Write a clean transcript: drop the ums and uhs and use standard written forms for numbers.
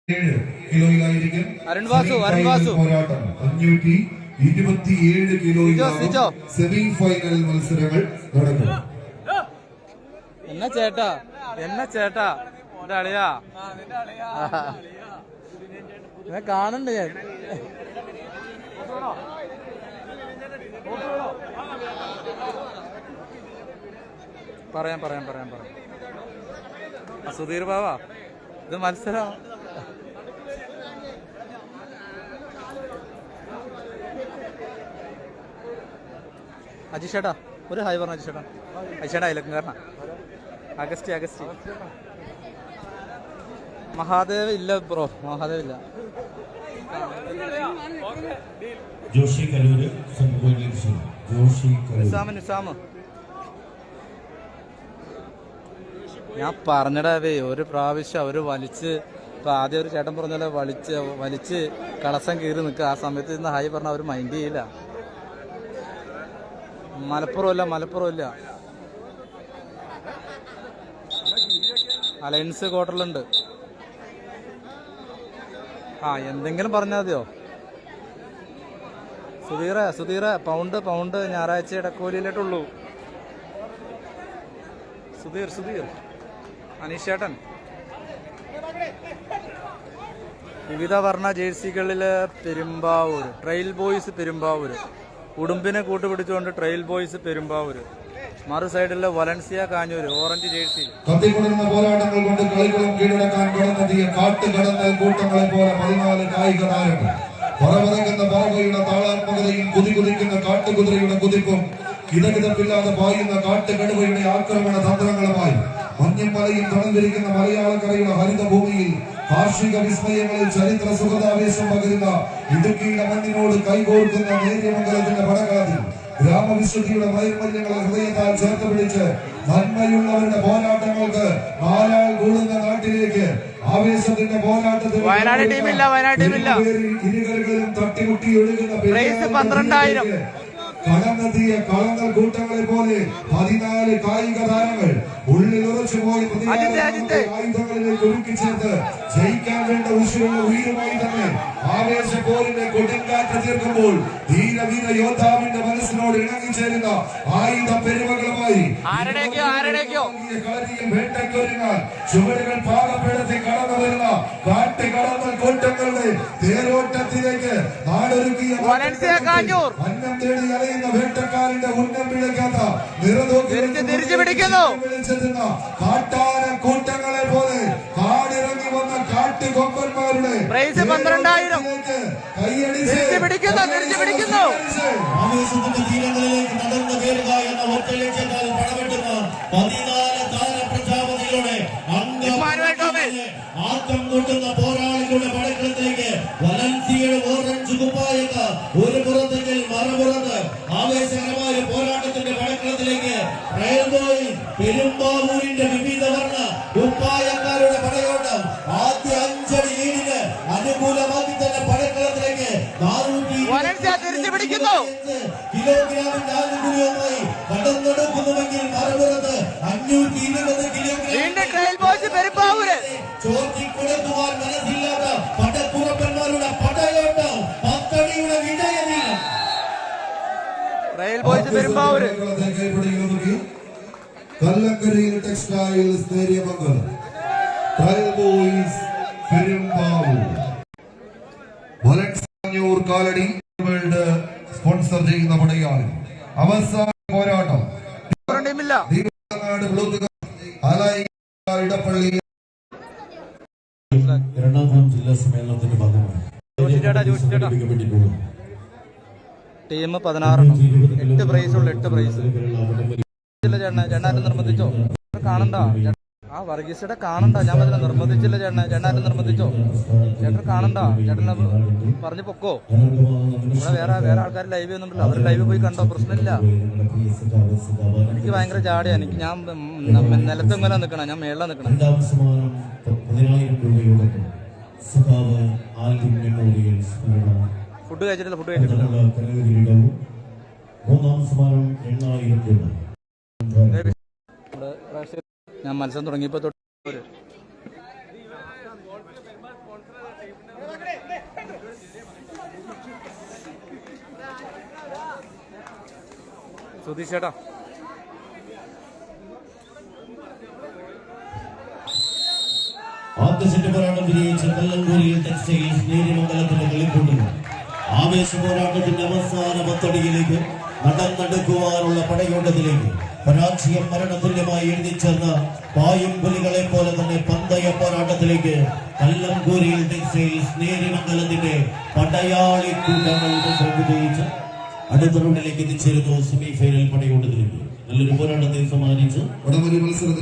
കിലോയിലായിരിക്കും പോരാട്ടം. 527 കിലോയിലാണ് semi final മത്സരങ്ങൾ നടക്കും. എന്നാ ചേട്ടാ എന്റെ അളിയാ കാണണ്ട് ഞാൻ. പറയാം സുധീർ ബാവാ, ഇത് മത്സരം. അജിഷേട്ടാ ഒരു ഹായ് പറഞ്ഞു. അജിഷേട്ടാ അതിലൊക്കെ കാരണം അഗസ്റ്റ് മഹാദേവ് ഇല്ല ബ്രോ, മഹാദേവ് ഇല്ല. നിസാമ് ഞാൻ പറഞ്ഞടാവേ, ഒരു പ്രാവശ്യം അവര് വലിച്ച്, ഇപ്പൊ ആദ്യം ഒരു ചേട്ടൻ പറഞ്ഞ പോലെ വലിച്ച് കളസം കീറി നിൽക്കുക. ആ സമയത്ത് ഇന്ന് ഹായ് പറഞ്ഞ അവർ മൈൻഡ് ചെയ്യില്ല. മലപ്പുറമില്ല അലയൻസ് ക്വാർട്ടറിലുണ്ട്. എന്തെങ്കിലും പറഞ്ഞാൽ മതിയോ? സുധീറ പൗണ്ട് ഞായറാഴ്ച ഇടക്കോലിയിലോട്ടുള്ളൂ. സുധീർ അനീഷേട്ടൻ വിവിധ വർണ്ണ ജേഴ്സികളില് പെരുമ്പാവൂർ ട്രെയിൽ ബോയ്സ് പെരുമ്പാവൂർ, ഉടുമ്പിനെ കൂട്ടുപിടിച്ചുകൊണ്ട് ട്രെയിൽ ബോയ്സ് പെരുമ്പാവൂര്. മറു സൈഡിലെ വലൻസിയ കാഞ്ഞൂര് ഓറഞ്ച് ജേഴ്സി. കത്തിക്കൊടുന്ന പോരാട്ടങ്ങൾ കൊണ്ട് കളികളും കീഴടക്കാൻ കടന്നെത്തിയ കാട്ടുകടന്നൽ കൂട്ടങ്ങളെ പോലെ 14 കായിക താരങ്ങൾ. പറവറങ്ങുന്ന പറവയുടെ താളാത്മകതയും കുതിക്കുന്ന കാട്ടുകുതിരയുടെ കുതിപ്പും കിതകിതപ്പില്ലാതെ പായുന്ന കാട്ടുകടുവയുടെ ആക്രമണ തന്ത്രങ്ങളുമായി മഞ്ഞും മലയും തണുതിരിക്കുന്ന മലയാളക്കരയുടെ ഹരിതഭൂമിയിൽ കാർഷിക വിസ്മയങ്ങളിൽ ചരിത്ര സുഗതാവേശം പകരുന്ന ഇടുക്കിയുടെ മണ്ണിനോട് കൈകോർക്കുന്ന നേര്യമംഗലത്തിന്റെ പടകളത്തിൽ ഗ്രാമവിശുദ്ധിയുടെ നൈർമല്യങ്ങളെ ഹൃദയത്താൽ ചേർത്ത് പിടിച്ച് നന്മയുള്ളവരുടെ പോരാട്ടങ്ങൾക്ക് നാലാൾ കൂടുന്ന നാട്ടിലേക്ക് ആവേശത്തിന്റെ പോരാട്ടത്തിൽ ഇരുകരകളിലും തട്ടിമുട്ടി ഒഴുകുന്ന 12,000 കടന്നെത്തിയ കളങ്ങൾ കൂട്ടങ്ങളെ പോലെ 14 കായിക താരങ്ങൾ ഉള്ളിൽ ഉറച്ചുപോയി ആയുധങ്ങളിലേക്ക് ഒരുക്കിച്ചേർത്ത് ജയിക്കാൻ വേണ്ട ഉശിരുള്ള ഉയരുമായി തന്നെ ആവേശ പോരിന്റെ കൊടുങ്കാറ്റ് തീർക്കുമ്പോൾ ധീരവീര യോദ്ധാവിന്റെ മനസ്സിനോട് ഇണങ്ങിച്ചേരുന്ന ആയുധ പെരുമകളുമായി വേട്ടയ്ക്കൊരുങ്ങാൻ ചുവടുകൾ പാകപ്പെടുത്തി കടന്നു വരുന്ന കാട്ടുകടന്നൽ കൂട്ടങ്ങളുടെ തേരോട്ടത്തിലേക്ക് നാടൊരുക്കിയ അന്നം തേടി അറിയുന്ന വേട്ടക്കാരന്റെ ഉന്നം പിഴയ്ക്കാത്ത വിളിച്ചെത്തുന്ന കാട്ടാന കൂട്ടങ്ങളെ പോലെ കാടിറങ്ങി വന്ന കാട്ടുകൊമ്പന്മാരുടെ ആവേശത്തിന്റെ തീരങ്ങളിലേക്ക് നടന്നു കയറുക എന്ന ഒറ്റ ലക്ഷ്യത്താൽ പടവെട്ടുന്ന 14 താരപ്രജാപതികളുടെ ആക്കം കൂട്ടുന്ന പോരാളികളുടെ പടക്കളത്തിലേക്ക് വലൻസിയുടെ ഓറഞ്ച് കുപ്പായത്ത് ഒരു പുറത്തെങ്കിൽ മറുപുറത്ത് ആവേശകരമായ പോരാട്ടത്തിന്റെ പടക്കളത്തിലേക്ക് പെരുമ്പാവൂരിന്റെ വിവിധ വർണ്ണ കുപ്പായക്കാരുടെ പടയോട്ടം ആദ്യ 5 അടി ലീഡിന് അനുകൂലമാക്കി തന്നെ പടക്കളത്തിലേക്ക് 435 കിലോഗ്രാമിന്റെ ആനുകൂല്യവുമായി കടന്നെടുക്കുന്നുവെങ്കിൽ മറുപുറത്ത് 520 കിലോഗ്രാം ചോർത്തിക്കൊടുക്കുവാൻ മനസ്സില്ലാത്ത പടക്കുറപ്പന്മാരുടെ പടയോട്ടം 10 അടിയുടെ വിജയത്തിൽ റയൽ ബോയ്സ് പെരുമ്പാവൂര്. കല്ലക്കരയിൽ textiles Neriyamangalam Real boys Perumbavoor. Kanjoor Kalady world sponsor ചെയ്യുന്ന പടയാണ്. അവസാന പോരാട്ടം ഇടപ്പള്ളി രണ്ടാം ജില്ലാ സമ്മേളനത്തിന്റെ ഭാഗമായി ടീം 16 8 പ്രൈസുള്ള 8 പ്രൈസ്. ചേട്ടനാരും നിർബന്ധിച്ചോ? കാണണ്ട ആ വർഗീസിയുടെ കാണണ്ട. ഞാൻ പറഞ്ഞ നിർബന്ധിച്ചില്ല ചേട്ടനാരും നിർബന്ധിച്ചോ? ചേട്ടൻ കാണണ്ട, ചേട്ടനെ പറഞ്ഞു പൊക്കോ. ഇവിടെ വേറെ ആൾക്കാർ ലൈവ് ചെയ്യുന്നുണ്ടല്ലോ, അവർ ലൈവ് പോയി കണ്ടോ, പ്രശ്നമില്ല. എനിക്ക് ഭയങ്കര ജാടിയാ. ഞാൻ നിലത്തെങ്ങനെ നിൽക്കണം, ഞാൻ മേളിൽ നിൽക്കണം. ഫുഡ് കഴിച്ചിട്ടില്ല. ഞാൻ മത്സരം തുടങ്ങിയപ്പോ സുധീഷ് ചേട്ടാ, ആദ്യ സെറ്റ് പോരാട്ടം വിജയിച്ച കല്ലമ്പൂരിൽ ടെക്സ്റ്റൈൽസ് നേരിമംഗലത്തിന്റെ കളിക്കൂട്ടുന്നു. ആവേശ പോരാട്ടത്തിന്റെ അവസാന പത്തടിയിലേക്ക് നടന്നെടുക്കുവാനുള്ള പടയോട്ടത്തിലേക്ക് പരാജയം മരണതുല്യമായി എഴുതിച്ചേർന്ന പായും പുലികളെ പോലെ തന്നെ പന്തയ പോരാട്ടത്തിലേക്ക് കല്ലമ്പൂരിൽ ടെക്സ്റ്റൈൽസ് നേരിമംഗലത്തിന്റെ പടയാളി കൂട്ടങ്ങൾ വിജയിച്ച് അടുത്ത റൗണ്ടിലേക്ക് എത്തിച്ചേരുന്നു. സെമി ഫൈനൽ പടയോട്ടത്തിലേക്ക് നല്ലൊരു പോരാട്ടത്തെ സമ്മാനിച്ച് വടംവലി മത്സരത്തിൽ